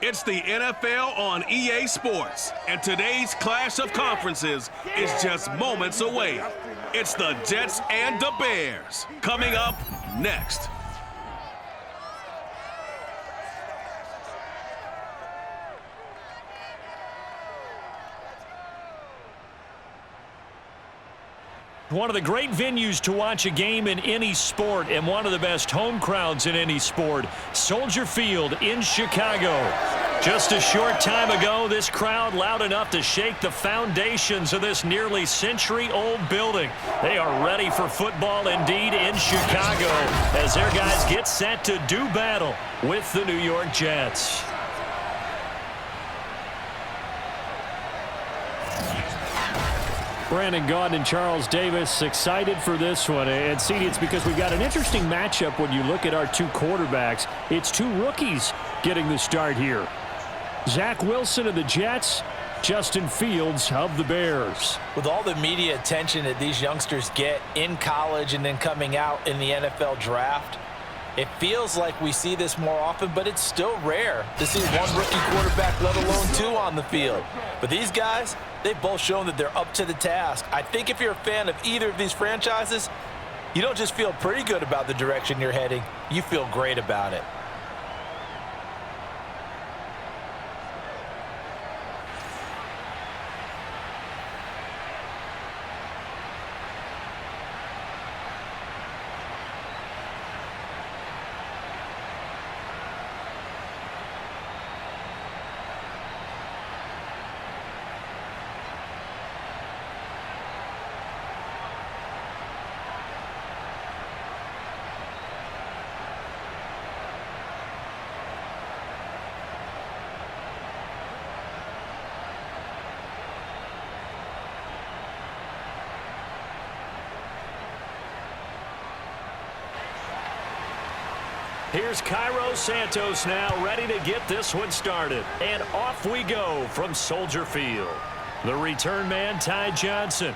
It's the NFL on EA Sports, and today's clash of conferences is just moments away. It's the Jets and the Bears, coming up next. One of the great venues to watch a game in any sport and one of the best home crowds in any sport, Soldier Field in Chicago. Just a short time ago, this crowd loud enough to shake the foundations of this nearly century-old building. They are ready for football indeed in Chicago as their guys get set to do battle with the New York Jets. Brandon Gaudin and Charles Davis excited for this one. And, see, it's because we've got an interesting matchup when you look at our two quarterbacks. It's two rookies getting the start here. Zach Wilson of the Jets, Justin Fields of the Bears. With all the media attention that these youngsters get in college and then coming out in the NFL draft, it feels like we see this more often, but it's still rare to see one rookie quarterback, let alone two on the field. But these guys, they've both shown that they're up to the task. I think if you're a fan of either of these franchises, you don't just feel pretty good about the direction you're heading, you feel great about it. Here's Cairo Santos now, ready to get this one started. And off we go from Soldier Field. The return man, Ty Johnson.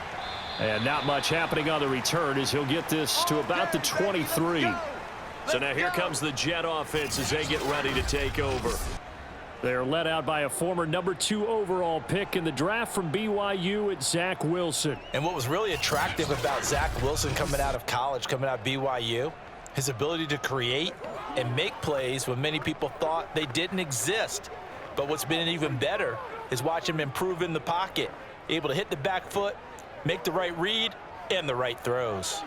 And not much happening on the return as he'll get this to about the 23. So now here comes the Jet offense as they get ready to take over. They're led out by a former number 2 overall pick in the draft from BYU at Zach Wilson. And what was really attractive about Zach Wilson coming out of college, coming out of BYU, his ability to create and make plays when many people thought they didn't exist. But what's been even better is watch him improve in the pocket, able to hit the back foot, make the right read, and the right throws.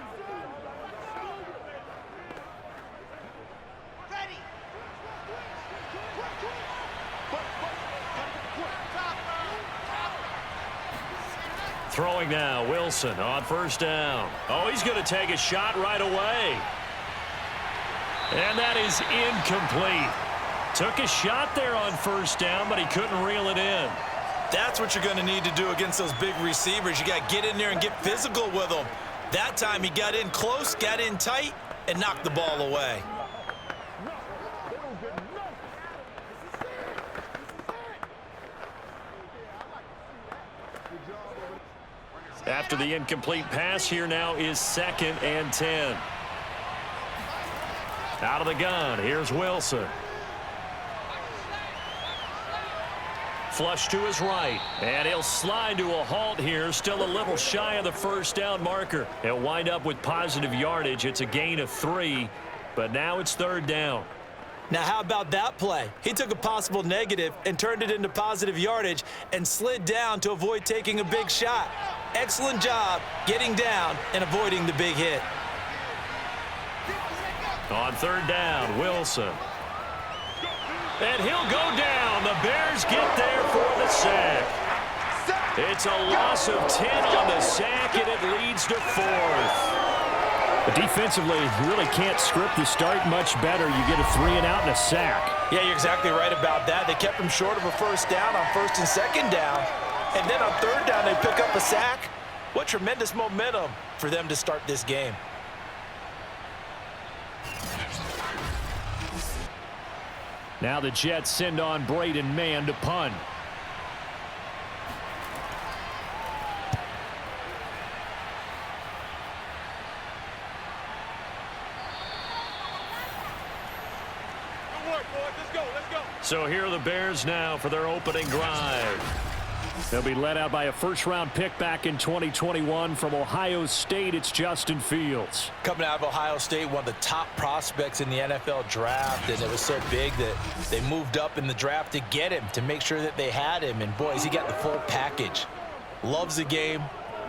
Throwing now, Wilson on first down. Oh, he's going to take a shot right away. And that is incomplete. Took a shot there on first down, but he couldn't reel it in. That's what you're going to need to do against those big receivers. You got to get in there and get physical with them. That time he got in close, got in tight, and knocked the ball away. After the incomplete pass, here now is 2nd and 10. Out of the gun, here's Wilson. Flush to his right, and he'll slide to a halt here, still a little shy of the first down marker. He'll wind up with positive yardage. It's a gain of 3, but now it's 3rd down. Now, how about that play? He took a possible negative and turned it into positive yardage and slid down to avoid taking a big shot. Excellent job getting down and avoiding the big hit. On 3rd down, Wilson. And he'll go down. The Bears get there for the sack. It's a loss of 10 on the sack, and it leads to 4th. But defensively, you really can't script the start much better. You get a 3 and out and a sack. Yeah, you're exactly right about that. They kept him short of a first down on 1st and 2nd down. And then on 3rd down, they pick up a sack. What tremendous momentum for them to start this game. Now the Jets send on Braden Mann to punt. So here are the Bears now for their opening drive. They'll be led out by a first-round pick back in 2021 from Ohio State. It's Justin Fields. Coming out of Ohio State, one of the top prospects in the NFL draft, and it was so big that they moved up in the draft to get him, to make sure that they had him. And, boys, he got the full package. Loves the game,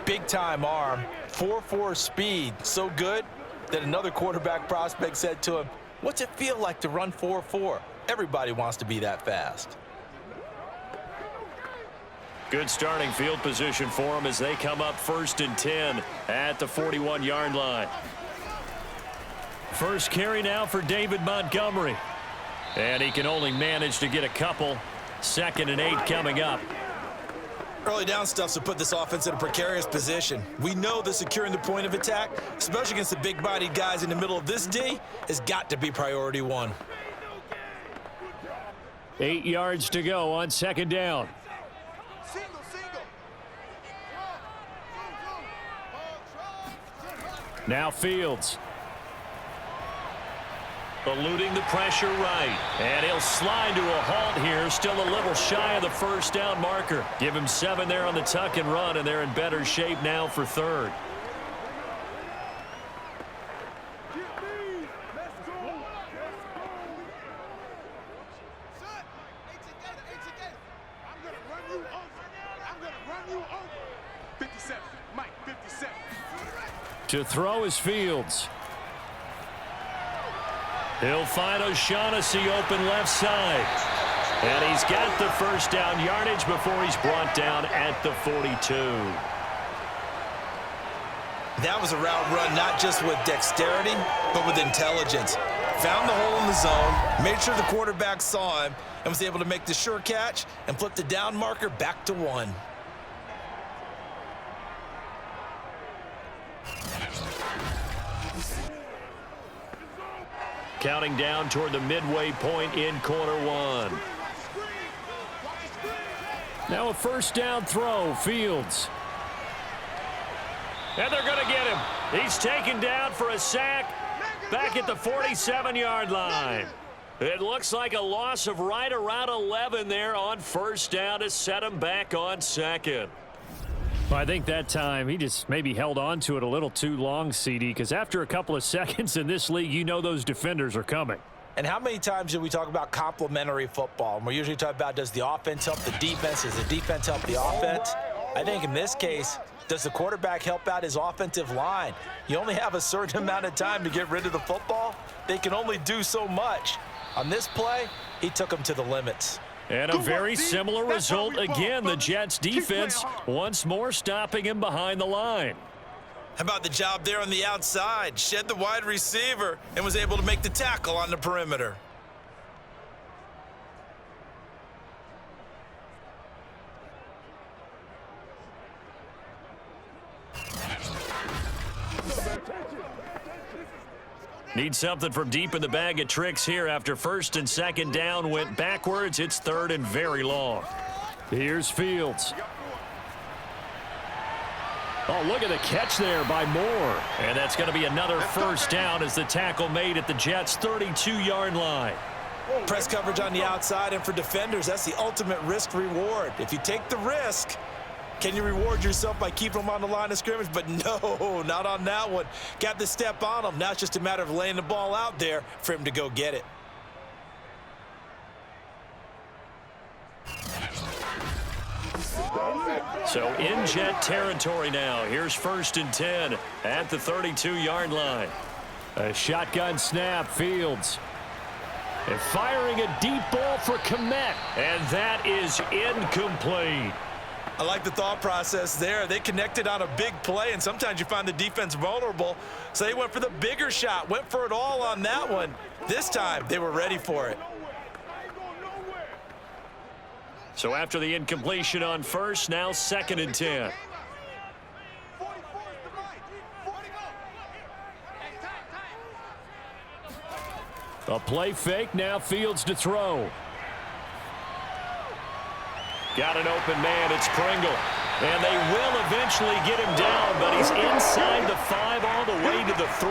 big-time arm, 4.4 speed, so good that another quarterback prospect said to him, "What's it feel like to run 4.4? Everybody wants to be that fast." Good starting field position for them as they come up 1st and 10 at the 41-yard line. First carry now for David Montgomery. And he can only manage to get a couple. 2nd and 8 coming up. Early down stuff's to put this offense in a precarious position. We know that securing the point of attack, especially against the big-bodied guys in the middle of this D, has got to be priority one. 8 yards to go on 2nd down. Now Fields. Eluding the pressure right. And he'll slide to a halt here. Still a little shy of the first down marker. Give him 7 there on the tuck and run, and they're in better shape now for 3rd. To throw is Fields. He'll find O'Shaughnessy open left side. And he's got the first down yardage before he's brought down at the 42. That was a route run not just with dexterity, but with intelligence. Found the hole in the zone, made sure the quarterback saw him, and was able to make the sure catch and flip the down marker back to 1. Counting down toward the midway point in quarter 1. Now a first down throw, Fields. And they're going to get him. He's taken down for a sack back at the 47-yard line. It looks like a loss of right around 11 there on first down to set him back on 2nd. Well, I think that time he just maybe held on to it a little too long, CD, because after a couple of seconds in this league, you know those defenders are coming. And how many times do we talk about complementary football? And we're usually talking about, does the offense help the defense? Does the defense help the offense? I think in this case, does the quarterback help out his offensive line? You only have a certain amount of time to get rid of the football. They can only do so much. On this play, he took them to the limits. And a very similar result again. The Jets defense once more stopping him behind the line. How about the job there on the outside? Shed the wide receiver and was able to make the tackle on the perimeter. Need something from deep in the bag of tricks here after 1st and 2nd down went backwards. It's 3rd and very long. Here's Fields. Oh, look at the catch there by Moore. And that's going to be another first down as the tackle made at the Jets' 32-yard line. Press coverage on the outside, and for defenders, that's the ultimate risk-reward. If you take the risk, can you reward yourself by keeping them on the line of scrimmage? But no, not on that one. Got the step on him. Now it's just a matter of laying the ball out there for him to go get it. So in Jet territory now. Here's 1st and 10 at the 32-yard line. A shotgun snap, Fields. And firing a deep ball for Kmet. And that is incomplete. I like the thought process there. They connected on a big play, and sometimes you find the defense vulnerable. So they went for the bigger shot, went for it all on that one. This time, they were ready for it. So after the incompletion on first, now 2nd and 10. A play fake, now Fields to throw. Got an open man, it's Pringle. And they will eventually get him down, but he's inside the 5 all the way to the 3.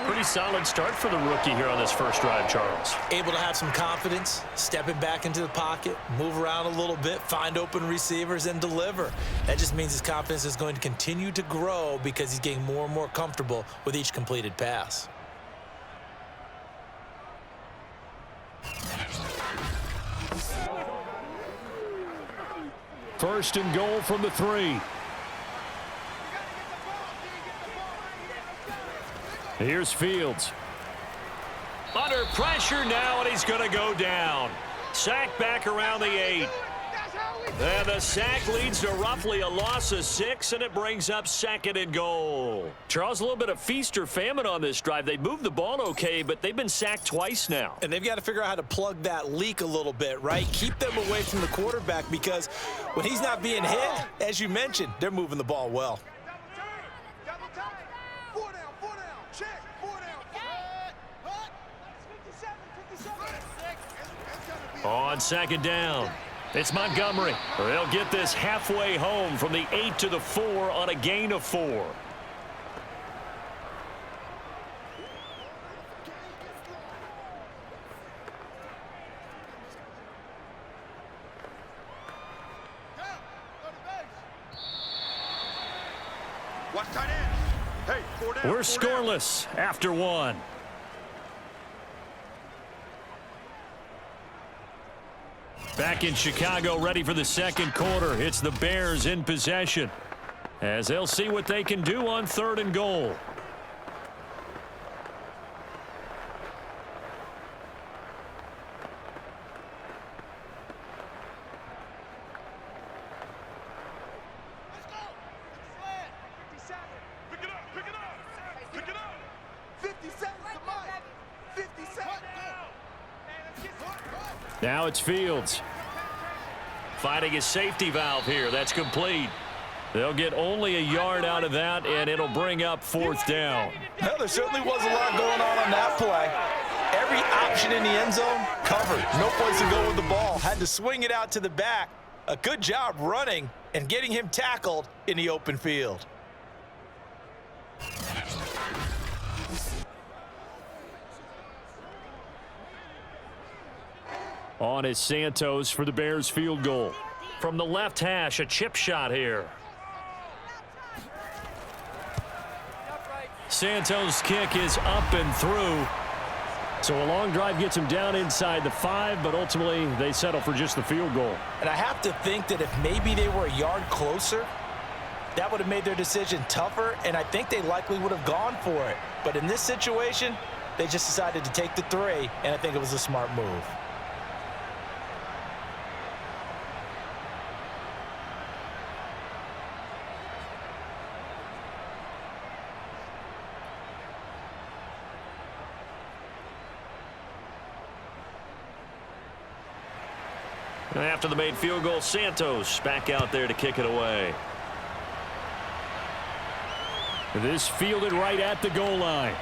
Pretty pretty solid start for the rookie here on this first drive, Charles. Able to have some confidence, stepping back into the pocket, move around a little bit, find open receivers, and deliver. That just means his confidence is going to continue to grow because he's getting more and more comfortable with each completed pass. First and goal from the 3. Here's Fields. Under pressure now, and he's going to go down. Sack back around the 8. And the sack leads to roughly a loss of 6, and it brings up 2nd and goal. Charles, a little bit of feast or famine on this drive. They moved the ball okay, but they've been sacked twice now. And they've got to figure out how to plug that leak a little bit, right? Keep them away from the quarterback because when he's not being hit, as you mentioned, they're moving the ball well. On 2nd down, it's Montgomery. They'll get this halfway home from the 8 to the 4 on a gain of 4. We're scoreless after 1. Back in Chicago, ready for the second quarter. It's the Bears in possession as they'll see what they can do on 3rd and goal. Now it's Fields. Finding his safety valve here. That's complete. They'll get only a yard out of that, and it'll bring up 4th down. Well, there certainly was a lot going on that play. Every option in the end zone covered. No place to go with the ball. Had to swing it out to the back. A good job running and getting him tackled in the open field. On is Santos for the Bears field goal. From the left hash, a chip shot here. Santos' kick is up and through. So a long drive gets him down inside the 5, but ultimately they settle for just the field goal. And I have to think that if maybe they were a yard closer, that would have made their decision tougher, and I think they likely would have gone for it. But in this situation, they just decided to take the 3, and I think it was a smart move. And after the made field goal, Santos back out there to kick it away. This fielded right at the goal line.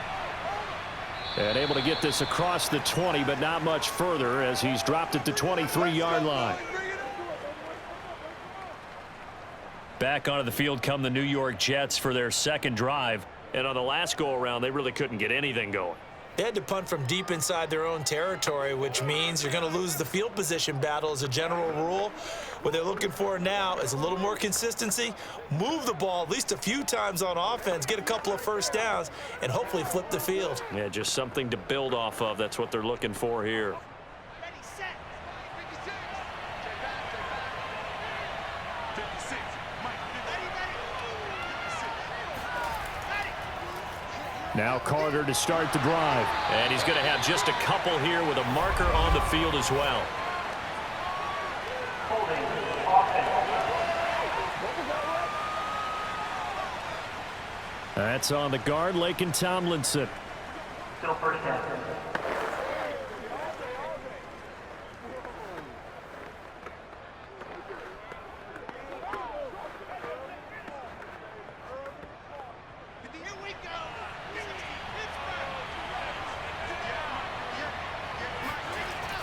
And able to get this across the 20, but not much further as he's dropped at the 23-yard line. Back onto the field come the New York Jets for their second drive. And on the last go-around, they really couldn't get anything going. They had to punt from deep inside their own territory, which means you're going to lose the field position battle as a general rule. What they're looking for now is a little more consistency, move the ball at least a few times on offense, get a couple of first downs, and hopefully flip the field. Yeah, just something to build off of. That's what they're looking for here. Now Carter to start the drive. And he's going to have just a couple here with a marker on the field as well. That's on the guard, Laken Tomlinson. Still first down.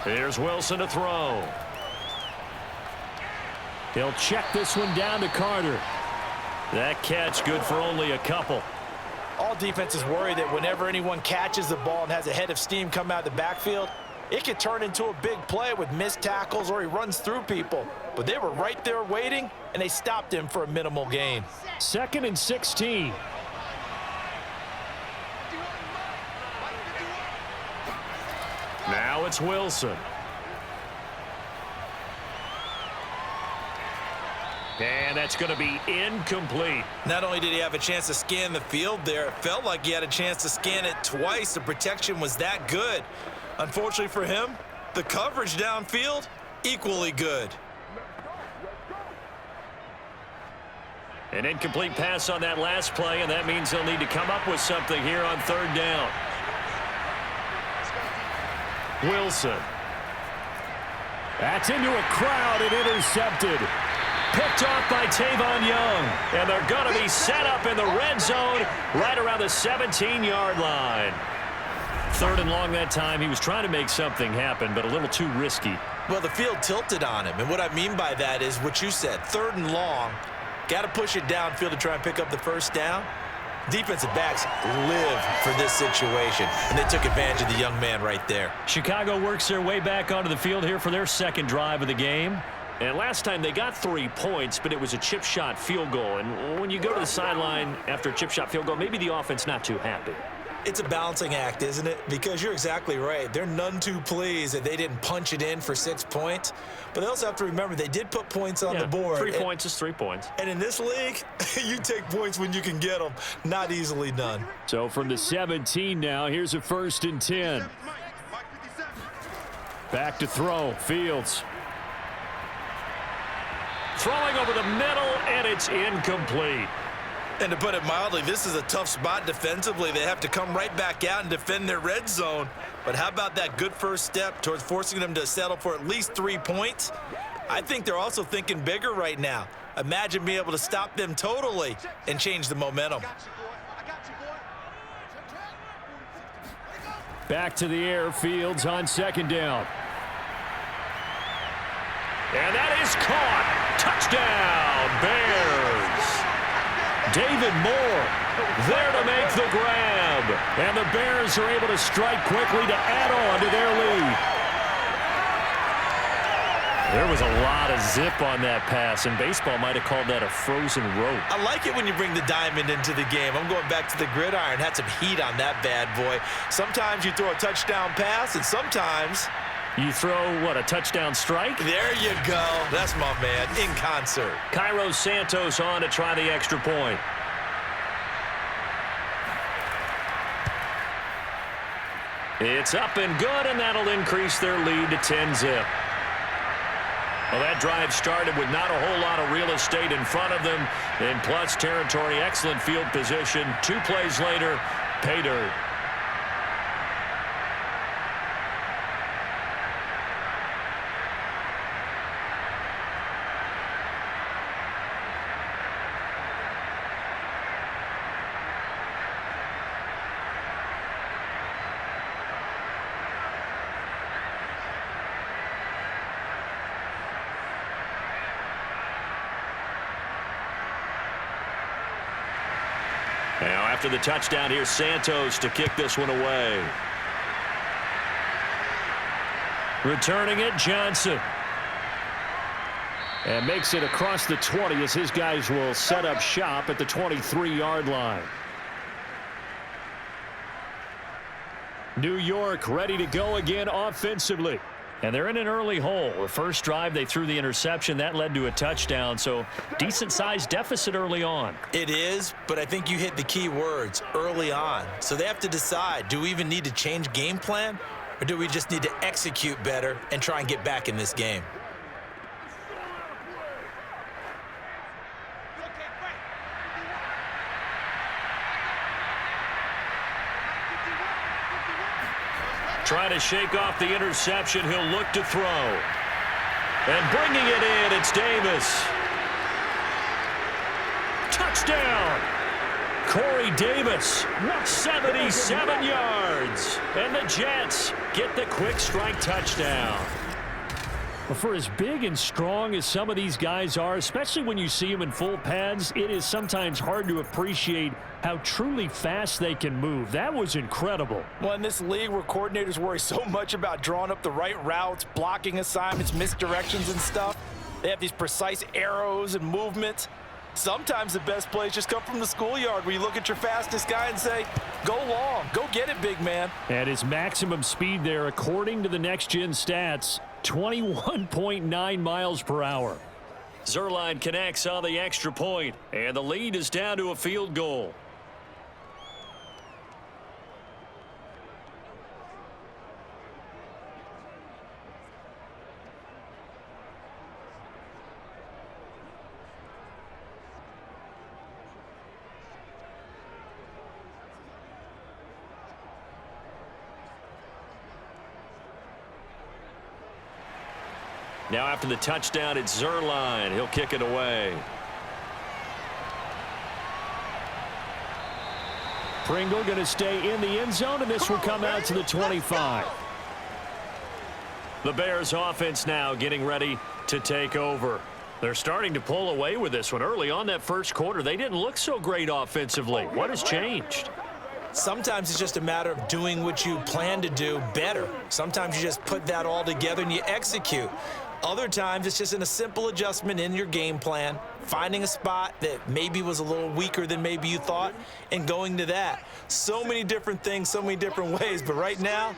Here's Wilson to throw. He'll check this one down to Carter. That catch good for only a couple. All NFL defense is worried that whenever anyone catches the ball and has a head of steam come out of the backfield, it could turn into a big play with missed tackles or he runs through people. But they were right there waiting, and they stopped him for a minimal gain. 2nd and 16. Now it's Wilson. And that's going to be incomplete. Not only did he have a chance to scan the field there, it felt like he had a chance to scan it twice. The protection was that good. Unfortunately for him, the coverage downfield, equally good. An incomplete pass on that last play, and that means they'll need to come up with something here on 3rd down. Wilson. That's into a crowd and intercepted. Picked off by Tavon Young. And they're going to be set up in the red zone right around the 17-yard line. 3rd and long that time. He was trying to make something happen, but a little too risky. Well, the field tilted on him. And what I mean by that is what you said. 3rd and long. Got to push it downfield to try and pick up the 1st down. Defensive backs live for this situation, and they took advantage of the young man right there. Chicago works their way back onto the field here for their 2nd drive of the game. And last time they got 3 points, but it was a chip shot field goal. And when you go to the sideline after a chip shot field goal, maybe the offense not too happy. It's a balancing act, isn't it? Because you're exactly right. They're none too pleased that they didn't punch it in for 6 points. But they also have to remember they did put points on the board. 3 points is 3 points. And in this league, you take points when you can get them. Not easily done. So from the 17 now, here's a 1st and 10. Back to throw. Fields. Throwing over the middle, and it's incomplete. And to put it mildly, this is a tough spot defensively. They have to come right back out and defend their red zone. But how about that good first step towards forcing them to settle for at least 3 points? I think they're also thinking bigger right now. Imagine being able to stop them totally and change the momentum. Back to the air. Fields on 2nd down. And that is caught. Touchdown, Bears. David Moore there to make the grab. And the Bears are able to strike quickly to add on to their lead. There was a lot of zip on that pass, and baseball might have called that a frozen rope. I like it when you bring the diamond into the game. I'm going back to the gridiron. Had some heat on that bad boy. Sometimes you throw a touchdown pass, and sometimes you throw, what, a touchdown strike? There you go. That's my man, in concert. Cairo Santos on to try the extra point. It's up and good, and that'll increase their lead to 10-zip. Well, that drive started with not a whole lot of real estate in front of them. In plus territory, excellent field position. 2 plays later, pay dirt. Now, after the touchdown, here's Santos to kick this one away. Returning it, Johnson. And makes it across the 20 as his guys will set up shop at the 23-yard line. New York ready to go again offensively. And they're in an early hole. The first drive, they threw the interception. That led to a touchdown, so decent-sized deficit early on. It is, but I think you hit the key words, early on. So they have to decide, do we even need to change game plan, or do we just need to execute better and try and get back in this game? Trying to shake off the interception. He'll look to throw. And bringing it in, it's Davis. Touchdown! Corey Davis, 77 yards. And the Jets get the quick strike touchdown. Well, for as big and strong as some of these guys are, especially when you see them in full pads, it is sometimes hard to appreciate how truly fast they can move. That was incredible. Well, in this league where coordinators worry so much about drawing up the right routes, blocking assignments, misdirections and stuff, they have these precise arrows and movements. Sometimes the best plays just come from the schoolyard where you look at your fastest guy and say, go long, go get it, big man. And his maximum speed there, according to the next-gen stats, 21.9 miles per hour. Zerline connects on the extra point, and the lead is down to a field goal. Now after the touchdown, it's Zerline. He'll kick it away. Pringle going to stay in the end zone, and this will come out to the 25. The Bears offense now getting ready to take over. They're starting to pull away with this one. Early on that first quarter, they didn't look so great offensively. What has changed? Sometimes it's just a matter of doing what you plan to do better. Sometimes you just put that all together and you execute. Other times it's just in a simple adjustment in your game plan, finding a spot that maybe was a little weaker than maybe you thought, and going to that. So many different things, so many different ways, but right now,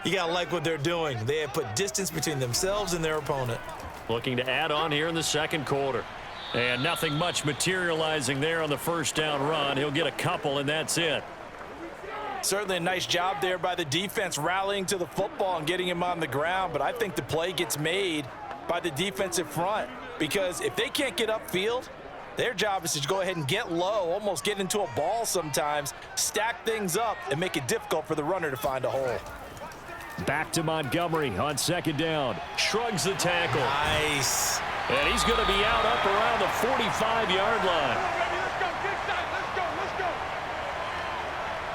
you got to like what they're doing. They have put distance between themselves and their opponent. Looking to add on here in the second quarter. And nothing much materializing there on the first down run. He'll get a couple, and that's it. Certainly a nice job there by the defense rallying to the football and getting him on the ground, but I think the play gets made by the defensive front because if they can't get upfield, their job is to go ahead and get low, almost get into a ball sometimes, stack things up, and make it difficult for the runner to find a hole. Back to Montgomery on second down. Shrugs the tackle. Nice. And he's going to be out up around the 45-yard line.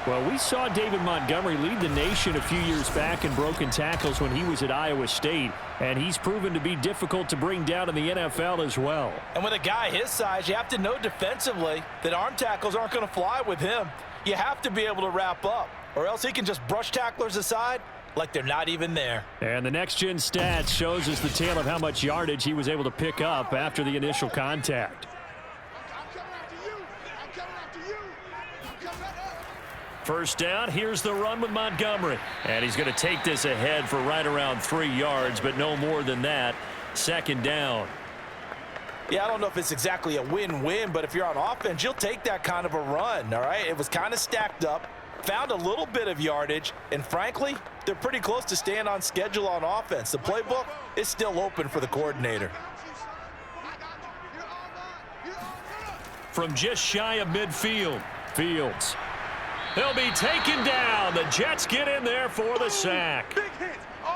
Well, we saw David Montgomery lead the nation a few years back in broken tackles when he was at Iowa State, and he's proven to be difficult to bring down in the NFL as well. And with a guy his size, you have to know defensively that arm tackles aren't going to fly with him. You have to be able to wrap up, or else he can just brush tacklers aside like they're not even there. And the next-gen stats shows us the tale of how much yardage he was able to pick up after the initial contact. First down, here's the run with Montgomery. And he's going to take this ahead for right around 3 yards, but no more than that. Second down. Yeah, I don't know if it's exactly a win-win, but if you're on offense, you'll take that kind of a run, all right? It was kind of stacked up, found a little bit of yardage, and frankly, they're pretty close to staying on schedule on offense. The playbook is still open for the coordinator. From just shy of midfield, Fields. He'll be taken down. The Jets get in there for the sack.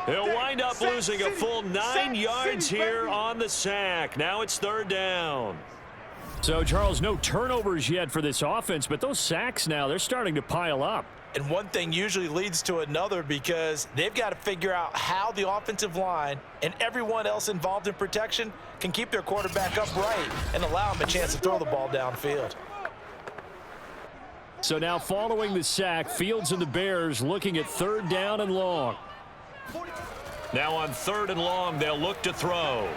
He'll wind up losing a full 9 yards here on the sack. Now it's third down. So, Charles, no turnovers yet for this offense, but those sacks now, they're starting to pile up. And one thing usually leads to another because they've got to figure out how the offensive line and everyone else involved in protection can keep their quarterback upright and allow him a chance to throw the ball downfield. So now following the sack, Fields and the Bears looking at third down and long. Now on third and long, they'll look to throw.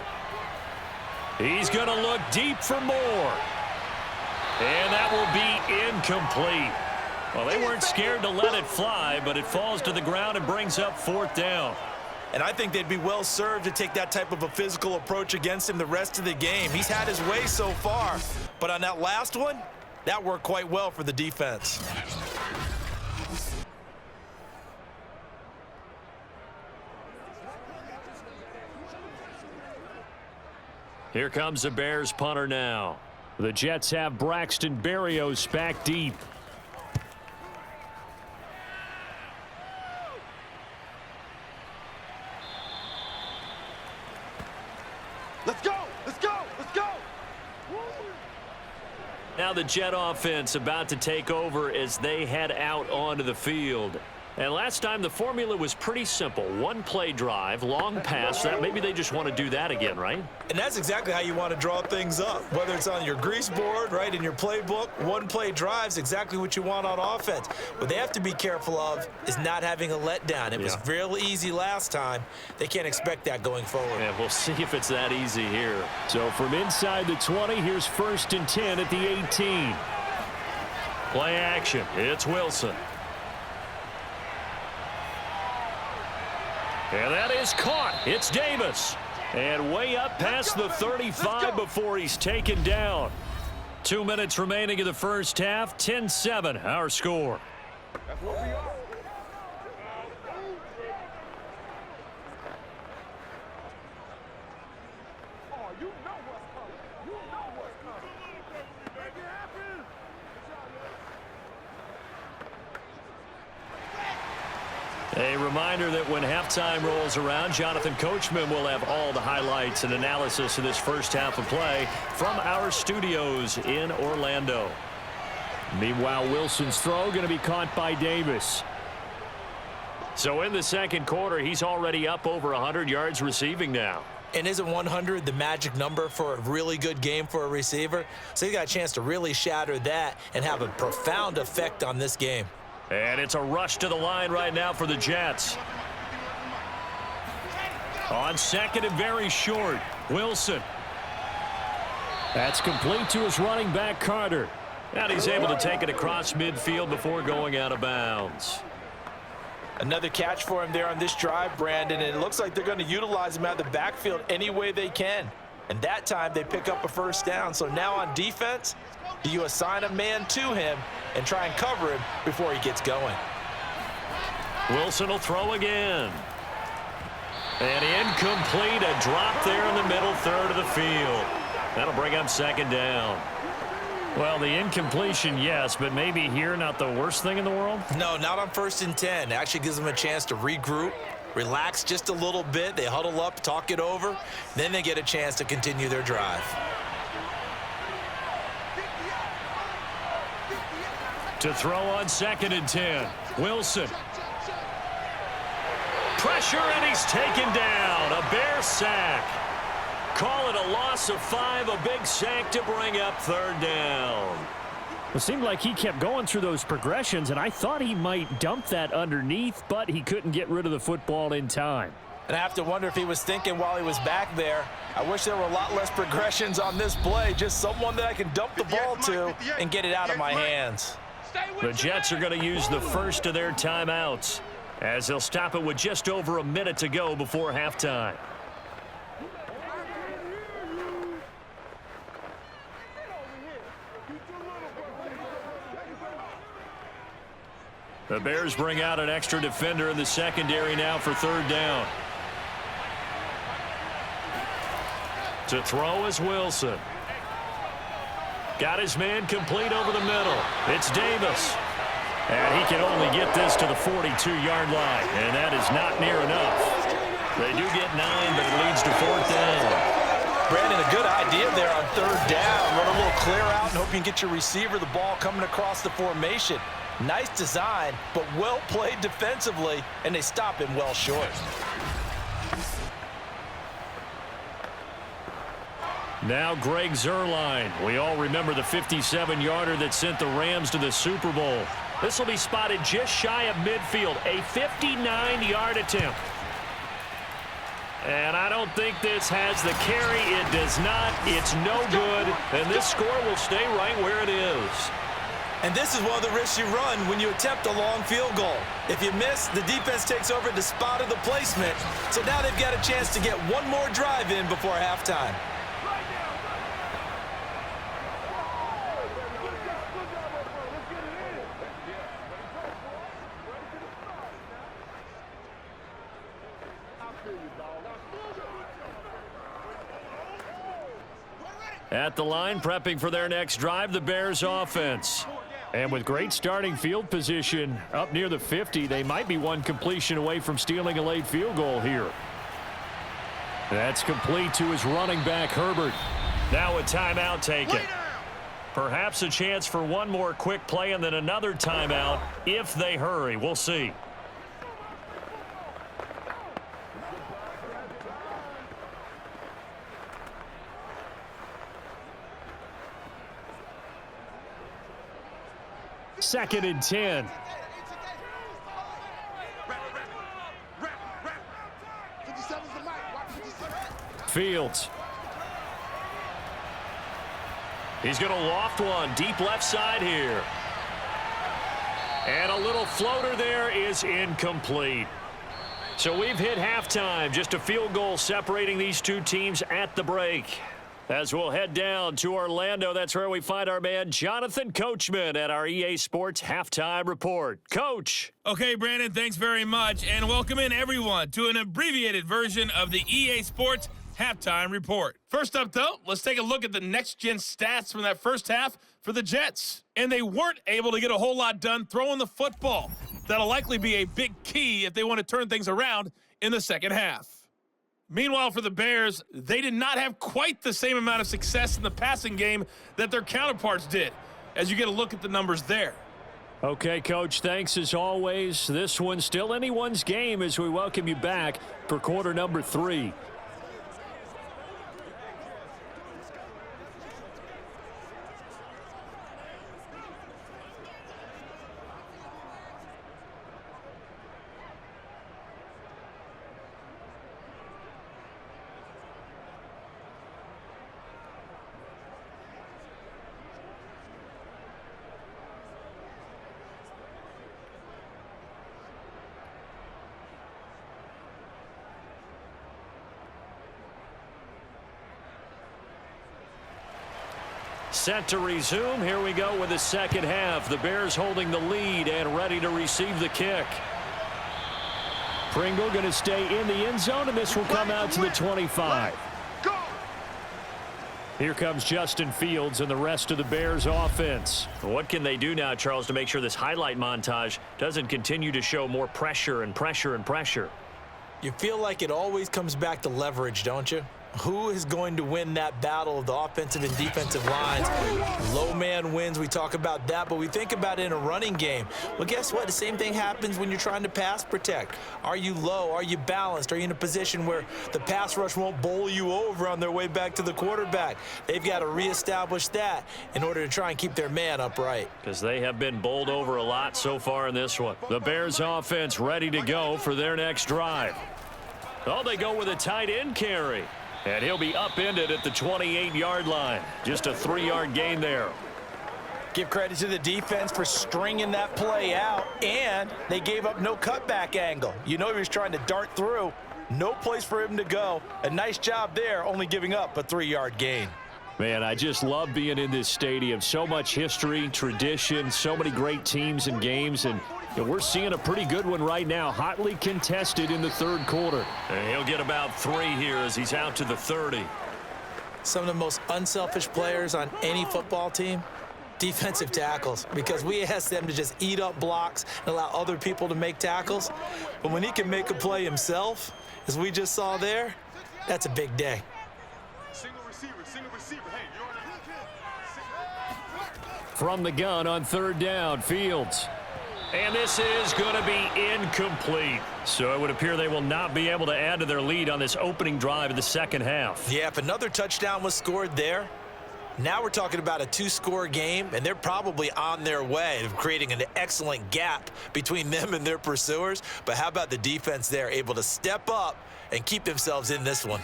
He's going to look deep for more. And that will be incomplete. Well, they weren't scared to let it fly, but it falls to the ground and brings up fourth down. And I think they'd be well served to take that type of a physical approach against him the rest of the game. He's had his way so far, but on that last one, that worked quite well for the defense. Here comes the Bears punter now. The Jets have Braxton Berrios back deep. Let's go! Let's go! Let's go! Now the Jet offense about to take over as they head out onto the field. And last time the formula was pretty simple. One play drive, long pass. That maybe they just want to do that again, right? And that's exactly how you want to draw things up. Whether it's on your grease board, right, in your playbook, one play drive's exactly what you want on offense. What they have to be careful of is not having a letdown. It was real easy last time. They can't expect that going forward. Yeah, we'll see if it's that easy here. So from inside the 20, here's 1st and 10 at the 18. Play action. It's Wilson. And that is caught. It's Davis. And way up past the 35 before he's taken down. 2 minutes remaining in the first half. 10-7, our score. That's what we are. Oh, you know what's coming. You know what's coming. Make it happen. A reminder that when halftime rolls around, Jonathan Coachman will have all the highlights and analysis of this first half of play from our studios in Orlando. Meanwhile, Wilson's throw going to be caught by Davis. So in the second quarter, he's already up over 100 yards receiving now. And isn't 100 the magic number for a really good game for a receiver? So he got a chance to really shatter that and have a profound effect on this game. And it's a rush to the line right now for the Jets. On second and very short, Wilson. That's complete to his running back, Carter. And he's able to take it across midfield before going out of bounds. Another catch for him there on this drive, Brandon, and it looks like they're going to utilize him out of the backfield any way they can. And that time they pick up a first down. So now on defense, do you assign a man to him and try and cover him before he gets going? Wilson will throw again. And incomplete, a drop there in the middle third of the field. That'll bring up second down. Well, the incompletion, yes, but maybe here not the worst thing in the world? No, not on 1st and 10. It actually gives them a chance to regroup, relax just a little bit. They huddle up, talk it over. Then they get a chance to continue their drive. To throw on 2nd and 10. Wilson. Pressure, and he's taken down. A Bear sack. Call it a loss of 5, a big sack to bring up third down. It seemed like he kept going through those progressions, and I thought he might dump that underneath, but he couldn't get rid of the football in time. And I have to wonder if he was thinking while he was back there, I wish there were a lot less progressions on this play, just someone that I can dump the ball to and get it out of my hands. The Jets are going to use the first of their timeouts as they'll stop it with just over a minute to go before halftime. The Bears bring out an extra defender in the secondary now for third down. To throw is Wilson. Got his man complete over the middle. It's Davis. And he can only get this to the 42-yard line, and that is not near enough. They do get 9, but it leads to fourth down. Brandon, a good idea there on third down. Run a little clear out and hope you can get your receiver the ball coming across the formation. Nice design, but well played defensively, and they stop him well short. Now Greg Zuerlein. We all remember the 57-yarder that sent the Rams to the Super Bowl. This will be spotted just shy of midfield, a 59-yard attempt. And I don't think this has the carry. It does not. It's no good. And this score will stay right where it is. And this is one of the risks you run when you attempt a long field goal. If you miss, the defense takes over the spot of the placement. So now they've got a chance to get one more drive in before halftime. At the line, prepping for their next drive, the Bears offense. And with great starting field position up near the 50, they might be one completion away from stealing a late field goal here. That's complete to his running back, Herbert. Now a timeout taken. Perhaps a chance for one more quick play and then another timeout if they hurry. We'll see. 2nd and 10. Fields. He's going to loft one deep left side here. And a little floater there is incomplete. So we've hit halftime. Just a field goal separating these two teams at the break. As we'll head down to Orlando, that's where we find our man Jonathan Coachman at our EA Sports Halftime Report. Coach. Okay, Brandon, thanks very much. And welcome in, everyone, to an abbreviated version of the EA Sports Halftime Report. First up, though, let's take a look at the next-gen stats from that first half for the Jets. And they weren't able to get a whole lot done throwing the football. That'll likely be a big key if they want to turn things around in the second half. Meanwhile, for the Bears, they did not have quite the same amount of success in the passing game that their counterparts did, as you get a look at the numbers there. Okay, Coach, thanks as always. This one's still anyone's game as we welcome you back for quarter number 3. Set to resume. Here we go with the second half. The Bears holding the lead and ready to receive the kick. Pringle going to stay in the end zone, and this will come out to the 25. Here comes Justin Fields and the rest of the Bears offense. What can they do now, Charles, to make sure this highlight montage doesn't continue to show more pressure and pressure and pressure? You feel like it always comes back to leverage, don't you? Who is going to win that battle of the offensive and defensive lines? Low man wins. We talk about that, but we think about it in a running game. Well, guess what? The same thing happens when you're trying to pass protect. Are you low? Are you balanced? Are you in a position where the pass rush won't bowl you over on their way back to the quarterback? They've got to reestablish that in order to try and keep their man upright. Because they have been bowled over a lot so far in this one. The Bears offense ready to go for their next drive. Oh, they go with a tight end carry. And he'll be upended at the 28-yard line. Just a 3-yard gain there. Give credit to the defense for stringing that play out, and they gave up no cutback angle. You know he was trying to dart through. No place for him to go. A nice job there, only giving up a 3-yard gain. Man, I just love being in this stadium. So much history, tradition, so many great teams and games, and we're seeing a pretty good one right now, hotly contested in the third quarter. And he'll get about 3 here as he's out to the 30. Some of the most unselfish players on any football team, defensive tackles, because we ask them to just eat up blocks and allow other people to make tackles. But when he can make a play himself, as we just saw there, that's a big day. Single receiver, hey, you're From the gun on third down, Fields. And this is going to be incomplete. So it would appear they will not be able to add to their lead on this opening drive of the second half. Yeah, if another touchdown was scored there, now we're talking about a 2-score game, and they're probably on their way of creating an excellent gap between them and their pursuers. But how about the defense there, able to step up and keep themselves in this one?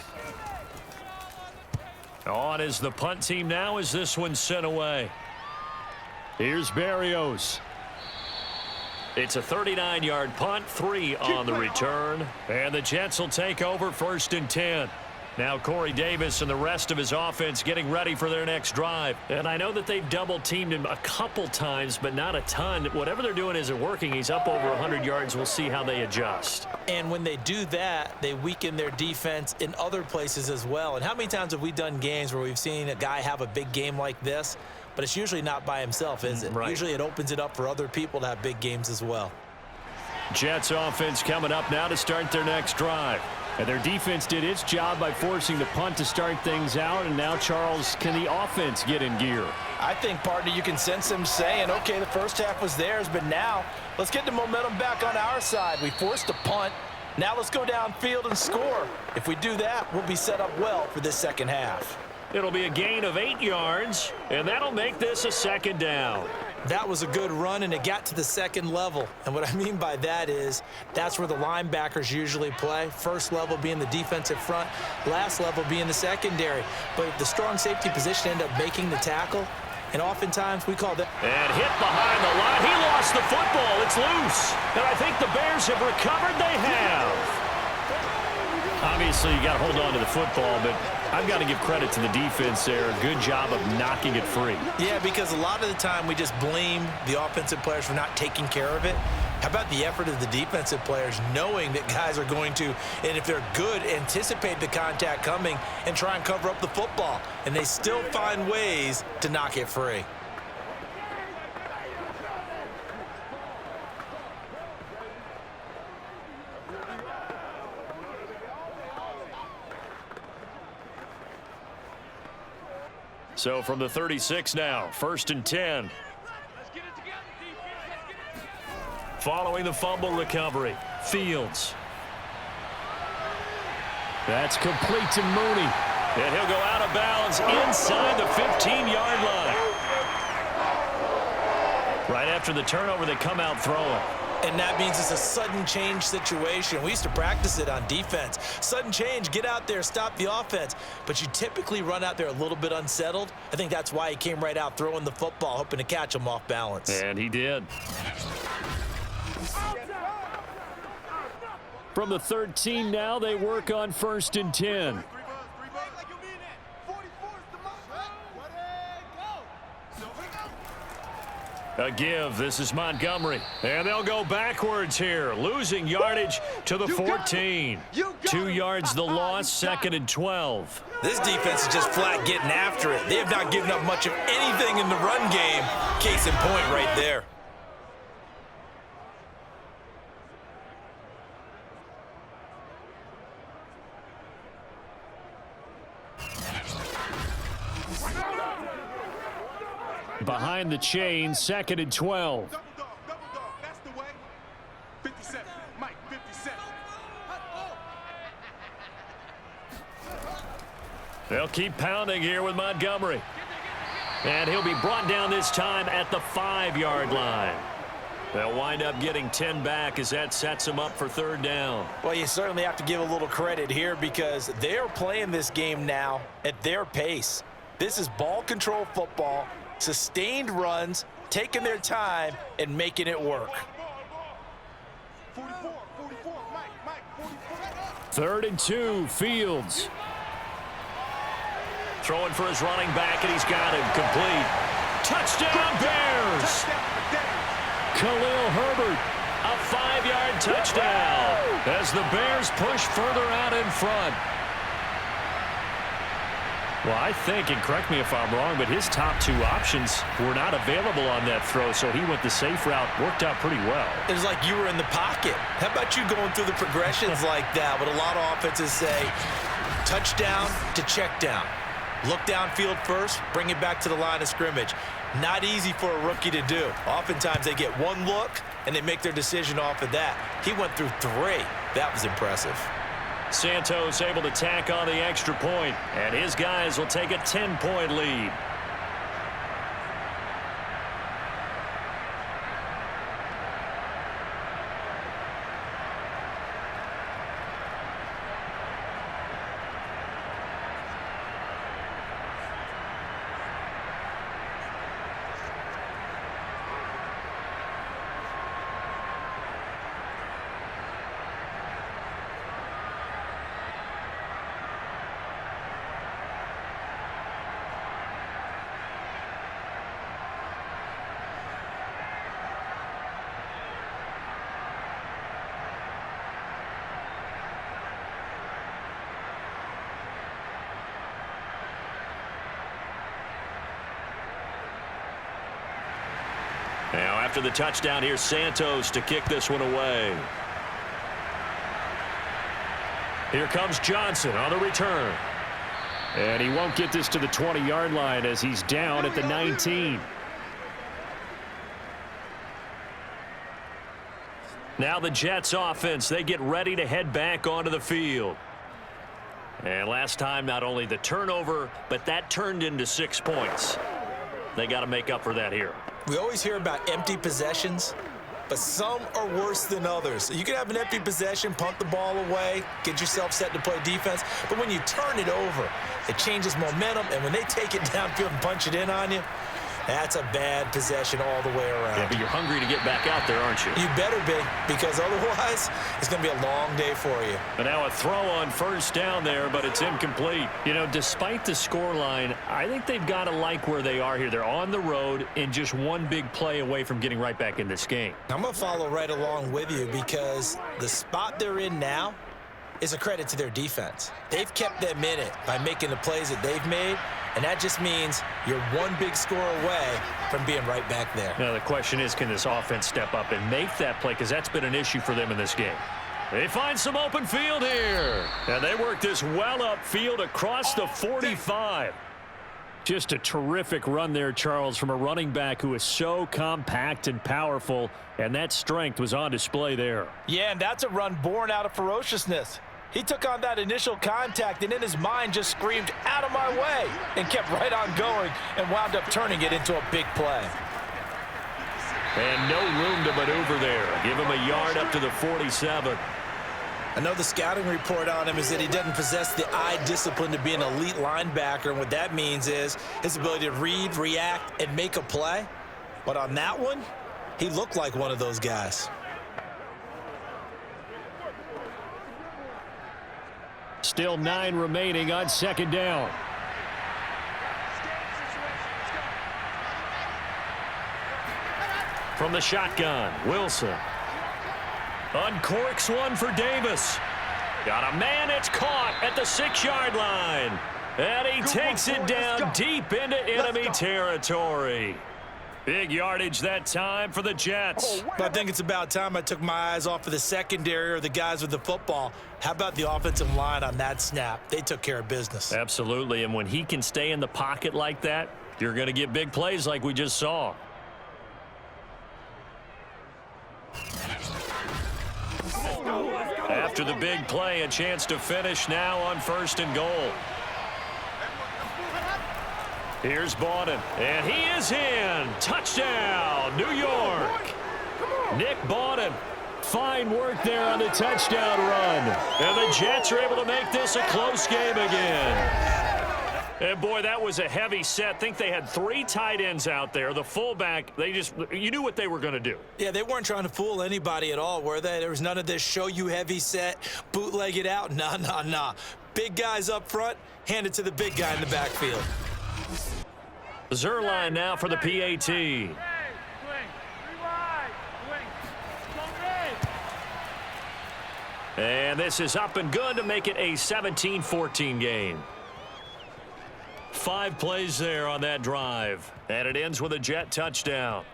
On is the punt team now as this one's sent away. Here's Berrios. It's a 39-yard punt, 3 on the return. And the Jets will take over 1st and 10. Now Corey Davis and the rest of his offense getting ready for their next drive. And I know that they've double-teamed him a couple times, but not a ton. Whatever they're doing isn't working. He's up over 100 yards. We'll see how they adjust. And when they do that, they weaken their defense in other places as well. And how many times have we done games where we've seen a guy have a big game like this? But it's usually not by himself, is it? Right. Usually it opens it up for other people to have big games as well. Jets offense coming up now to start their next drive. And their defense did its job by forcing the punt to start things out. And now, Charles, can the offense get in gear? I think, partner, you can sense them saying, okay, the first half was theirs, but now let's get the momentum back on our side. We forced a punt. Now let's go downfield and score. If we do that, we'll be set up well for this second half. It'll be a gain of 8 yards, and that'll make this a second down. That was a good run, and it got to the second level. And what I mean by that is that's where the linebackers usually play. First level being the defensive front, last level being the secondary. But the strong safety position ended up making the tackle, and oftentimes we call that. And hit behind the line. He lost the football. It's loose. And I think the Bears have recovered. They have. Obviously, you got to hold on to the football, but I've got to give credit to the defense there. Good job of knocking it free. Yeah, because a lot of the time we just blame the offensive players for not taking care of it. How about the effort of the defensive players knowing that guys are going to, and if they're good, anticipate the contact coming and try and cover up the football. And they still find ways to knock it free. So from the 36 now, 1st and 10. Following the fumble recovery, Fields. That's complete to Mooney. And he'll go out of bounds inside the 15-yard line. Right after the turnover, they come out throwing. And that means it's a sudden change situation. We used to practice it on defense. Sudden change, get out there, stop the offense. But you typically run out there a little bit unsettled. I think that's why he came right out throwing the football, hoping to catch him off balance. And he did. From the 13 now, they work on 1st and 10. A give. This is Montgomery. And they'll go backwards here, losing yardage to the 14. 2 yards the loss, 2nd and 12. This defense is just flat getting after it. They have not given up much of anything in the run game. Case in point right there. Behind the chain, 2nd and 12. Double dog, that's the way. 57, Mike, 57. They'll keep pounding here with Montgomery. And he'll be brought down this time at the 5-yard line. They'll wind up getting 10 back as that sets them up for 3rd down. Well, you certainly have to give a little credit here because they're playing this game now at their pace. This is ball control football, sustained runs, taking their time, and making it work. 44, Mike, 44. 3rd and 2, Fields. Throwing for his running back, and he's got him complete. Touchdown, Bears! Khalil Herbert. A 5-yard touchdown as the Bears push further out in front. Well, I think, and correct me if I'm wrong, but his top 2 options were not available on that throw, so he went the safe route. Worked out pretty well. It was like you were in the pocket. How about you going through the progressions like that? What a lot of offenses say, touchdown to check down. Look downfield first, bring it back to the line of scrimmage. Not easy for a rookie to do. Oftentimes they get one look, and they make their decision off of that. He went through 3. That was impressive. Santos able to tack on the extra point, and his guys will take a 10-point lead. Now, after the touchdown, here's Santos to kick this one away. Here comes Johnson on the return. And he won't get this to the 20-yard line as he's down at the 19. Now the Jets offense, they get ready to head back onto the field. And last time, not only the turnover, but that turned into 6 points. They got to make up for that here. We always hear about empty possessions, but some are worse than others. You can have an empty possession, punt the ball away, get yourself set to play defense, but when you turn it over, it changes momentum, and when they take it downfield and punch it in on you, that's a bad possession all the way around. Yeah, but you're hungry to get back out there, aren't you? You better be, because otherwise it's going to be a long day for you. But now a throw on first down there, but it's incomplete. You know, despite the scoreline, I think they've got to like where they are here. They're on the road and just one big play away from getting right back in this game. I'm going to follow right along with you because the spot they're in now is a credit to their defense. They've kept them in it by making the plays that they've made, and that just means you're one big score away from being right back there. Now the question is, can this offense step up and make that play? Because that's been an issue for them in this game. They find some open field here. And they work this well upfield across the 45. Just a terrific run there, Charles, from a running back who is so compact and powerful, and that strength was on display there. Yeah, and that's a run born out of ferociousness. He took on that initial contact and in his mind just screamed, "Out of my way," and kept right on going and wound up turning it into a big play. And no room to maneuver there. Give him a yard up to the 47. I know the scouting report on him is that he doesn't possess the eye discipline to be an elite linebacker, and what that means is his ability to read, react, and make a play. But on that one, he looked like one of those guys. Still 9 remaining on second down. From the shotgun, Wilson. Uncorks one for Davis. Got a man, it's caught at the 6-yard line. And he takes it down deep into enemy territory. Big yardage that time for the Jets. But I think it's about time I took my eyes off of the secondary or the guys with the football. How about the offensive line on that snap? They took care of business. Absolutely, and when he can stay in the pocket like that, you're going to get big plays like we just saw. After the big play, a chance to finish now on 1st and goal. Here's Bawden, and he is in. Touchdown, New York. Nick Bawden, fine work there on the touchdown run. And the Jets are able to make this a close game again. And, boy, that was a heavy set. Think they had 3 tight ends out there. The fullback, you knew what they were going to do. Yeah, they weren't trying to fool anybody at all, were they? There was none of this show you heavy set, bootleg it out. Nah. Big guys up front, hand it to the big guy in the backfield. Zerline now for the PAT. And this is up and good to make it a 17-14 game. 5 plays there on that drive. And it ends with a Jet touchdown.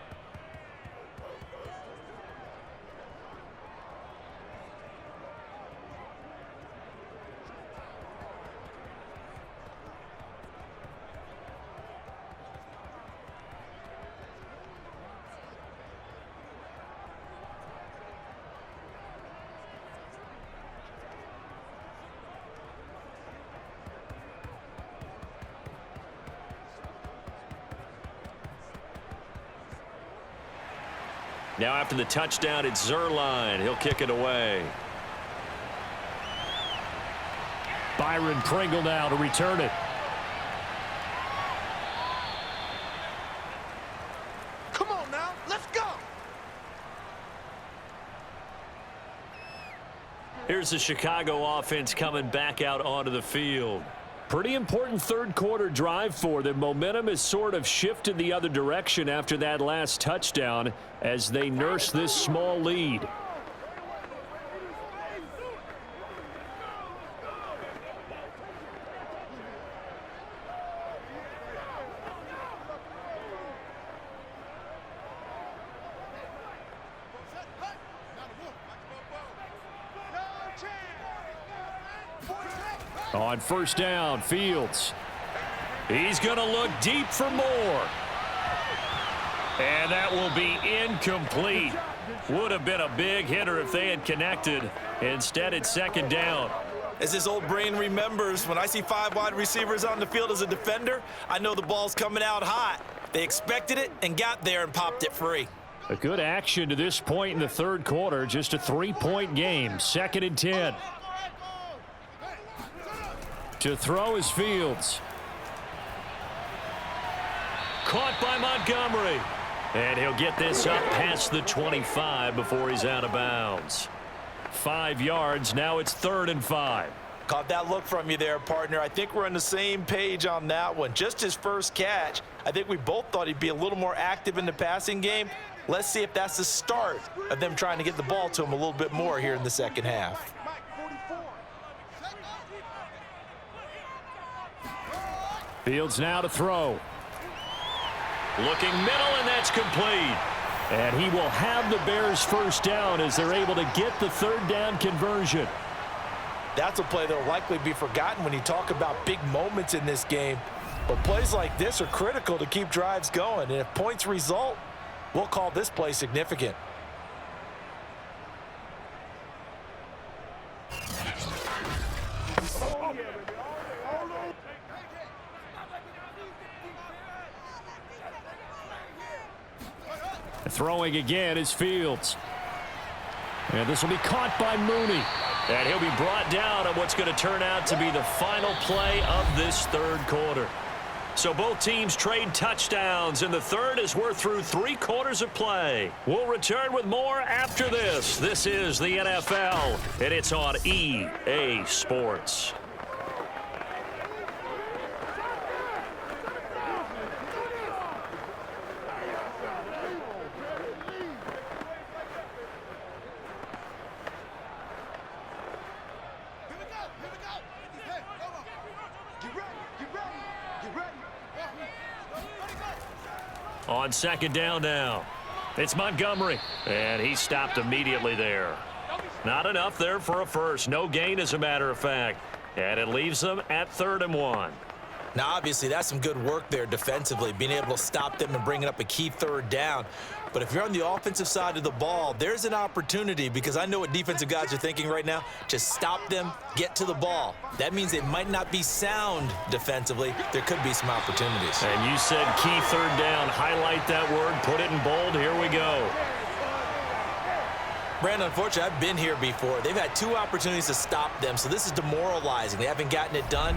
Now after the touchdown, it's Zerline. He'll kick it away. Byron Pringle now to return it. Come on now, let's go. Here's the Chicago offense coming back out onto the field. Pretty important third-quarter drive for them. Momentum has sort of shifted the other direction after that last touchdown as they nurse this small lead. On first down, Fields. He's going to look deep for more. And that will be incomplete. Would have been a big hitter if they had connected. Instead, it's second down. As his old brain remembers, when I see 5 wide receivers on the field as a defender, I know the ball's coming out hot. They expected it and got there and popped it free. A good action to this point in the third quarter. Just a 3-point game. 2nd and 10. To throw is Fields. Caught by Montgomery. And he'll get this up past the 25 before he's out of bounds. 5 yards. Now it's 3rd and 5. Caught that look from you there, partner. I think we're on the same page on that one. Just his first catch. I think we both thought he'd be a little more active in the passing game. Let's see if that's the start of them trying to get the ball to him a little bit more here in the second half. Fields now to throw. Looking middle, and that's complete. And he will have the Bears first down as they're able to get the 3rd down conversion. That's a play that will likely be forgotten when you talk about big moments in this game. But plays like this are critical to keep drives going. And if points result, we'll call this play significant. Throwing again is Fields. And this will be caught by Mooney. And he'll be brought down on what's going to turn out to be the final play of this third quarter. So both teams trade touchdowns in the third as we're through 3 quarters of play. We'll return with more after this. This is the NFL, and it's on EA Sports. On 2nd down now, it's Montgomery, and he stopped immediately there. Not enough there for a first. No gain, as a matter of fact, and it leaves them at 3rd and 1. Now, obviously, that's some good work there defensively, being able to stop them and bringing up a key 3rd down. But if you're on the offensive side of the ball, there's an opportunity, because I know what defensive guys are thinking right now. Just stop them, get to the ball. That means they might not be sound defensively. There could be some opportunities. And you said key 3rd down. Highlight that word. Put it in bold. Here we go. Brandon, unfortunately, I've been here before. They've had 2 opportunities to stop them, so this is demoralizing. They haven't gotten it done.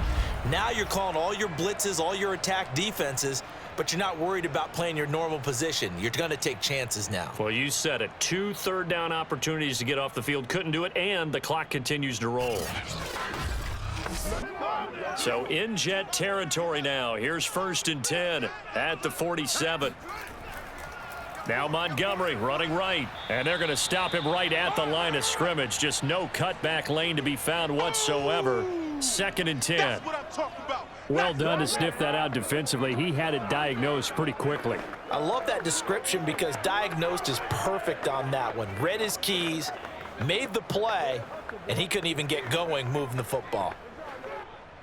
Now you're calling all your blitzes, all your attack defenses, but you're not worried about playing your normal position. You're going to take chances now. Well, you said it. 2 3rd down opportunities to get off the field. Couldn't do it, and the clock continues to roll. So in Jet territory now. Here's 1st and 10 at the 47. Now Montgomery running right, and they're going to stop him right at the line of scrimmage. Just no cutback lane to be found whatsoever. 2nd and 10. That's what I'm talking about. Well done to sniff that out defensively. He had it diagnosed pretty quickly. I love that description because diagnosed is perfect on that one. Read his keys, made the play, and he couldn't even get going moving the football.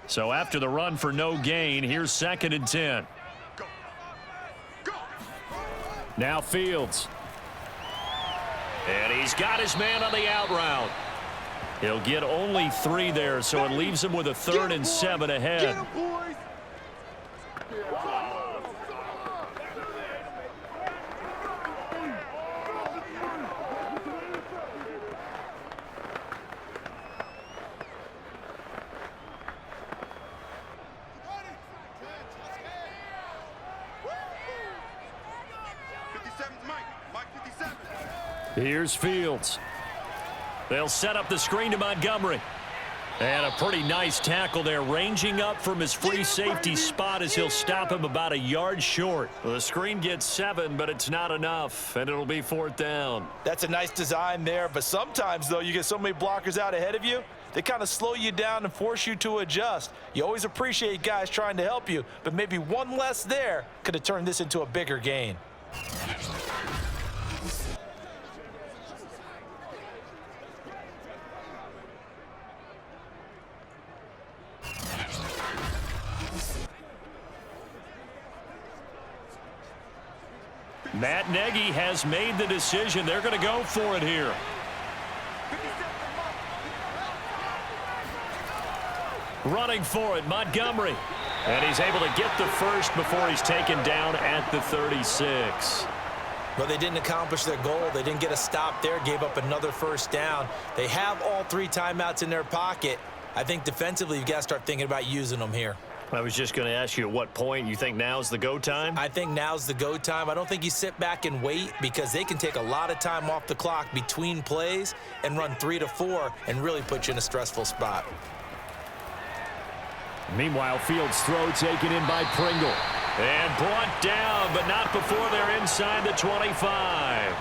So after the run for no gain, here's 2nd and 10. Now Fields. And he's got his man on the out route. He'll get only 3 there, so it leaves him with a 3rd and 7 ahead. Here's Fields. They'll set up the screen to Montgomery. And a pretty nice tackle there, ranging up from his free safety spot as he'll stop him about a yard short. The screen gets 7, but it's not enough, and it'll be 4th down. That's a nice design there, but sometimes, though, you get so many blockers out ahead of you, they kind of slow you down and force you to adjust. You always appreciate guys trying to help you, but maybe one less there could have turned this into a bigger gain. Matt Nagy has made the decision. They're going to go for it here. Running for it, Montgomery. And he's able to get the first before he's taken down at the 36. Well, they didn't accomplish their goal. They didn't get a stop there, gave up another first down. They have all 3 timeouts in their pocket. I think defensively, you've got to start thinking about using them here. I was just going to ask you at what point you think now's the go time? I think now's the go time. I don't think you sit back and wait because they can take a lot of time off the clock between plays and run 3 to 4 and really put you in a stressful spot. Meanwhile, Fields' throw taken in by Pringle. And brought down, but not before they're inside the 25.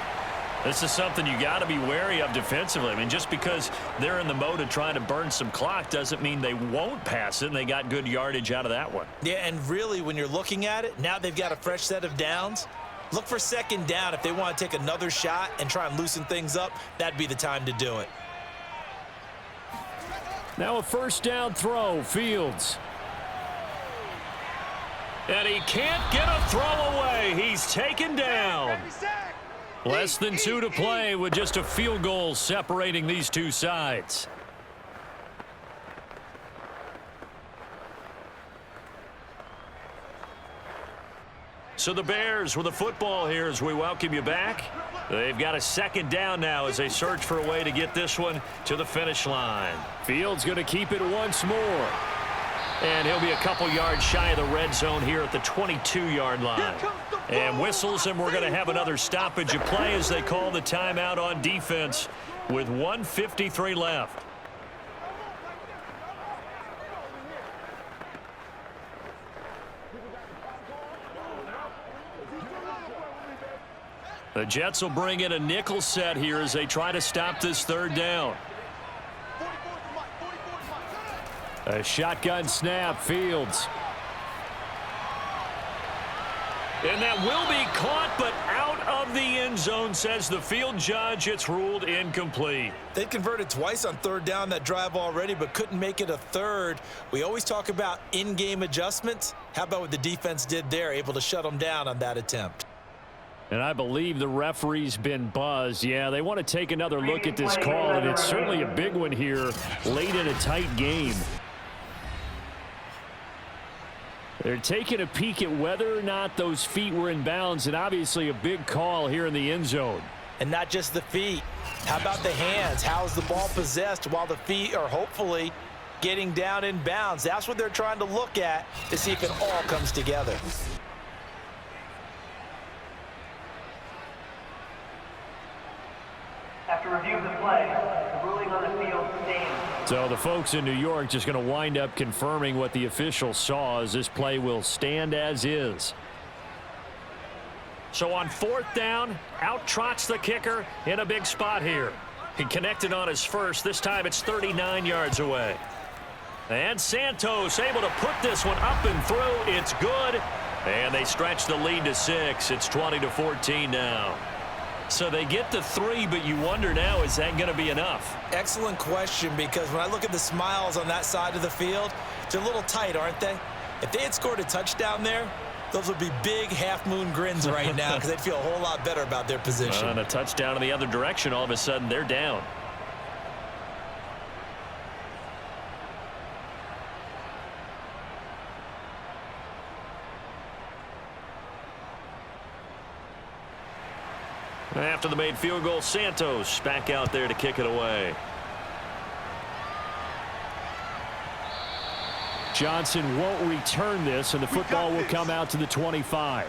This is something you got to be wary of defensively. I mean, just because they're in the mode of trying to burn some clock doesn't mean they won't pass it, and they got good yardage out of that one. Yeah, and really, when you're looking at it, now they've got a fresh set of downs. Look for second down. If they want to take another shot and try and loosen things up, that'd be the time to do it. Now a first down throw, Fields. And he can't get a throw away. He's taken down. Less than 2 to play with just a field goal separating these two sides. So the Bears with the football here as we welcome you back. They've got a second down now as they search for a way to get this one to the finish line. Fields going to keep it once more. And he'll be a couple yards shy of the red zone here at the 22-yard line. And whistles, and we're going to have another stoppage of play as they call the timeout on defense with 1:53 left. The Jets will bring in a nickel set here as they try to stop this third down. A shotgun snap, Fields. And that will be caught, but out of the end zone, says the field judge. It's ruled incomplete. They converted twice on third down that drive already, but couldn't make it a third. We always talk about in-game adjustments. How about what the defense did there, able to shut them down on that attempt? And I believe the referee's been buzzed. Yeah, they want to take another look at this call, and it's certainly a big one here late in a tight game. They're taking a peek at whether or not those feet were in bounds, and obviously a big call here in the end zone. And not just the feet. How about the hands? How's the ball possessed while the feet are hopefully getting down in bounds? That's what they're trying to look at to see if it all comes together. After review of the play, the ruling on the field stands. So the folks in New York just going to wind up confirming what the official saw, as this play will stand as is. So on fourth down, out trots the kicker in a big spot here. He connected on his first. This time it's 39 yards away. And Santos able to put this one up and through. It's good. And they stretch the lead to 6. It's 20-14 now. So they get the 3, but you wonder now, is that going to be enough? Excellent question, because when I look at the smiles on that side of the field, they're a little tight, aren't they? If they had scored a touchdown there, those would be big half-moon grins right now because they'd feel a whole lot better about their position. And a touchdown in the other direction, all of a sudden they're down. After the made field goal, Santos back out there to kick it away. Johnson won't return this, and the football will come out to the 25.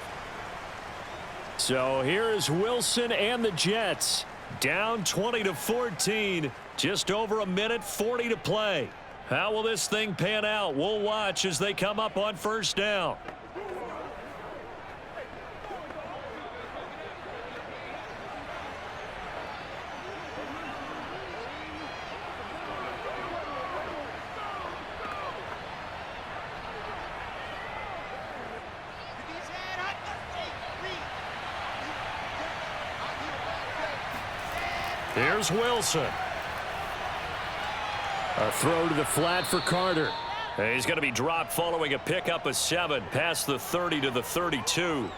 So here is Wilson and the Jets. Down 20-14. Just over a minute, 40 to play. How will this thing pan out? We'll watch as they come up on first down. Here's Wilson. A throw to the flat for Carter. And he's going to be dropped following a pickup of 7 past the 30 to the 32.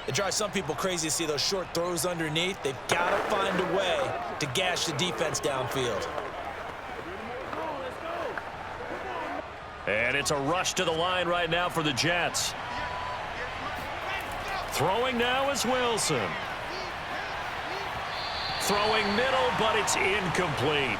It drives some people crazy to see those short throws underneath. They've got to find a way to gash the defense downfield. And it's a rush to the line right now for the Jets. Throwing now is Wilson. Throwing middle, but it's incomplete.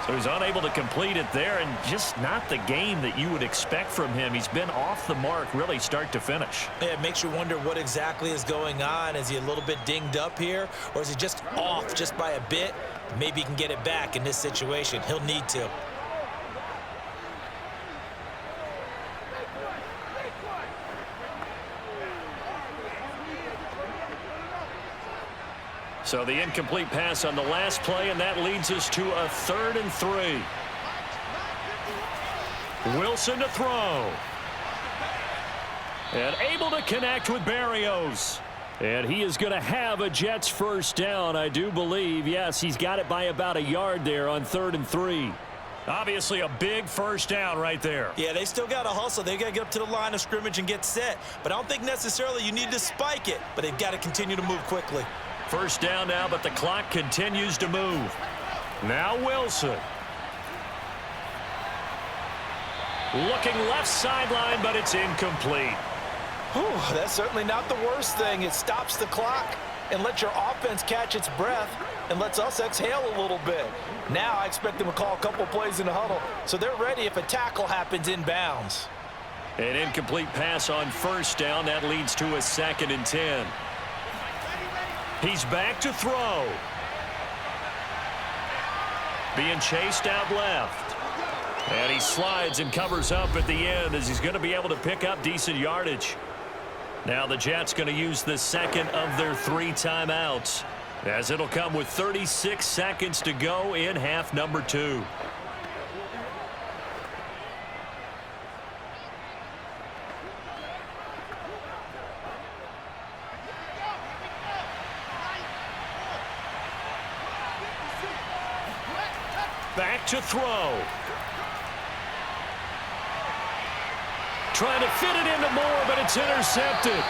So he's unable to complete it there, and just not the game that you would expect from him. He's been off the mark really start to finish. Yeah, it makes you wonder what exactly is going on. Is he a little bit dinged up here, or is he just off just by a bit? Maybe he can get it back in this situation. He'll need to. So the incomplete pass on the last play, and that leads us to a 3rd and 3. Wilson to throw. And able to connect with Berrios. And he is going to have a Jets first down, I do believe. Yes, he's got it by about a yard there on 3rd and 3. Obviously a big first down right there. Yeah, they still got to hustle. They got to get up to the line of scrimmage and get set. But I don't think necessarily you need to spike it, but they've got to continue to move quickly. First down now, but the clock continues to move. Now Wilson. Looking left sideline, but it's incomplete. Whew, that's certainly not the worst thing. It stops the clock and lets your offense catch its breath and lets us exhale a little bit. Now I expect them to call a couple plays in the huddle, so they're ready if a tackle happens inbounds. An incomplete pass on first down. That leads to a 2nd and 10. He's back to throw. Being chased out left. And he slides and covers up at the end as he's going to be able to pick up decent yardage. Now the Jets going to use the 2nd of their 3 timeouts, as it'll come with 36 seconds to go in half number 2. Back to throw. Trying to fit it into Moore, but it's intercepted.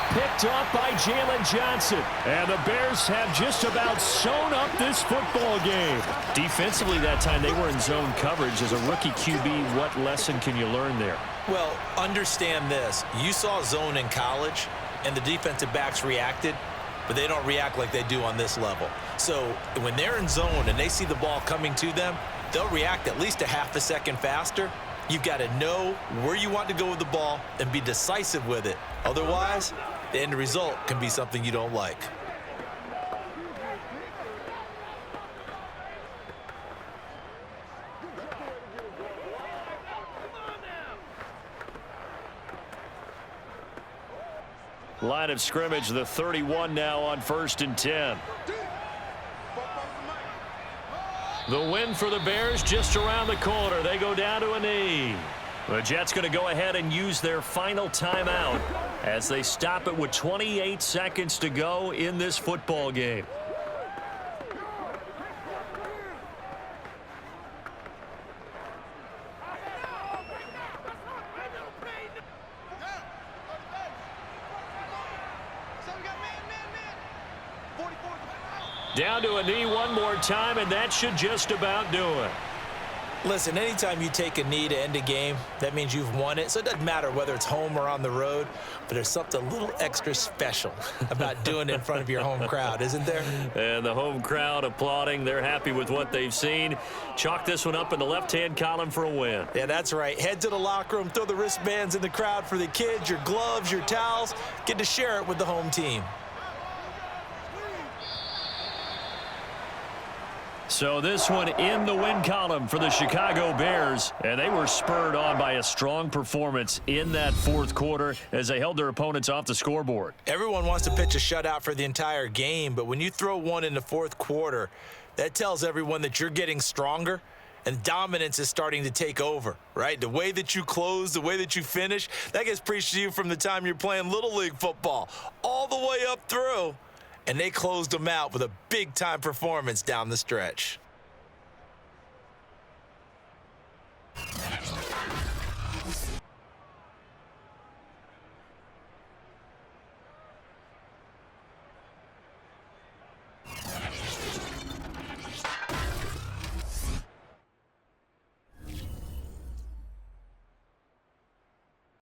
Picked off by Jalen Johnson. And the Bears have just about sewn up this football game. Defensively that time, they were in zone coverage. As a rookie QB, what lesson can you learn there? Well, understand this. You saw zone in college, and the defensive backs reacted, but they don't react like they do on this level. So when they're in zone and they see the ball coming to them, they'll react at least a half a second faster. You've got to know where you want to go with the ball and be decisive with it. Otherwise, the end result can be something you don't like. Line of scrimmage, the 31 now on 1st and 10. The win for the Bears just around the corner. They go down to a knee. The Jets going to go ahead and use their final timeout as they stop it with 28 seconds to go in this football game. Down to a knee one more time, and that should just about do it. Listen, anytime you take a knee to end a game, that means you've won it. So it doesn't matter whether it's home or on the road, but there's something a little extra special about doing it in front of your home crowd, isn't there? And the home crowd applauding. They're happy with what they've seen. Chalk this one up in the left-hand column for a win. Yeah, that's right. Head to the locker room, throw the wristbands in the crowd for the kids, your gloves, your towels. Get to share it with the home team. So this one in the win column for the Chicago Bears, and they were spurred on by a strong performance in that 4th quarter as they held their opponents off the scoreboard. Everyone wants to pitch a shutout for the entire game, but when you throw one in the 4th quarter, that tells everyone that you're getting stronger and dominance is starting to take over, right? The way that you close, the way that you finish, that gets preached to you from the time you're playing Little League football all the way up through. And they closed them out with a big-time performance down the stretch.